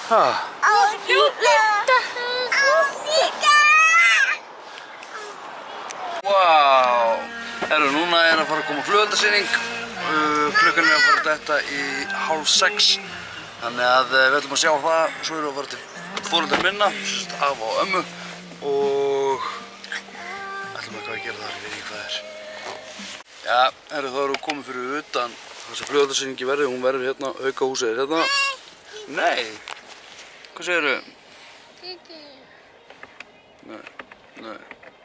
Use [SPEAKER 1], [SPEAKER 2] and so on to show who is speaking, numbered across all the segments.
[SPEAKER 1] Vá! Herru, núna að fara að koma flugeldasýning. Klukkan að fara að detta í 5:30. Þannig að við ætlum að sjá það. Svo erum við að fara til foreldra minna, afa og ömmu. Og ætlum eitthvað að gera þar, ég veit ekki hvað Já, herru, þá erum við komið fyrir utan þess að flugeldasýningi verði. Hún verður hérna, aukahúsið hérna. Nei! Hvað segirðu?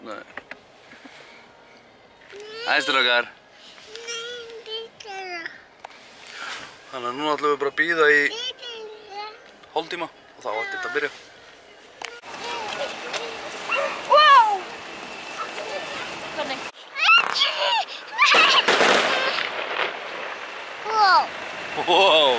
[SPEAKER 1] Nei. Æsturökar. Þannig að núna ætlum við bara að bíða í hálftíma og þá ætti þetta að byrja.
[SPEAKER 2] Wow! Hvernig? Wow!
[SPEAKER 1] Wow!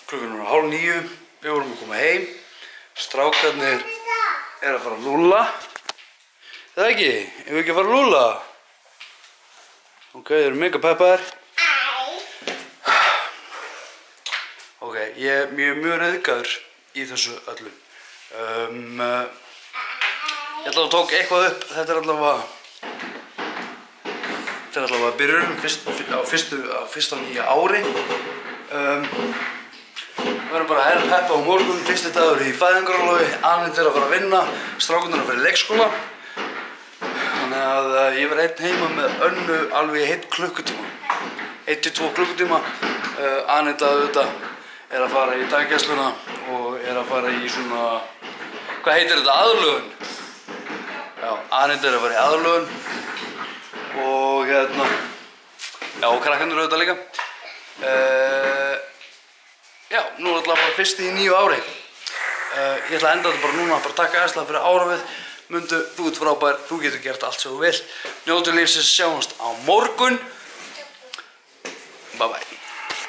[SPEAKER 1] Klukkan er 8:30, við vorum að koma heim. Strákarnir að fara að lúlla. Það ekki? Ef við ekki að fara að lúlla? Ok, þeir eru mega peppaðir. Ok, ég er mjög reiðgaður í þessu öllu. Ég ætla að tók eitthvað upp. Þetta er allavega byrjun á fyrsta nýja ári. Við verðum bara að peppa á morgun, fyrsti dagur í fæðingarorlofi, Aninn að fara að vinna, strákarnir að fara í leikskóla. Þannig að ég verð einn heima með Önnu alveg í 1 klukkutíma. 1 til 2 klukkutíma. Aninn auðvitað að fara í daggæsluna og að fara í svona, hvað heitir þetta, aðlögun? Já, Aninn að fara í aðlögun og já, og krakkarnir auðvitað líka. Já, nú er alltaf bara fyrsti í nýju ári. Ég ætla að enda þetta bara núna, bara takka æðislega fyrir árafið. Mundu, þú ert frábær, þú getur gert allt sem þú vilt. Njótu lífsins, sjáumst á morgun. Bye bye.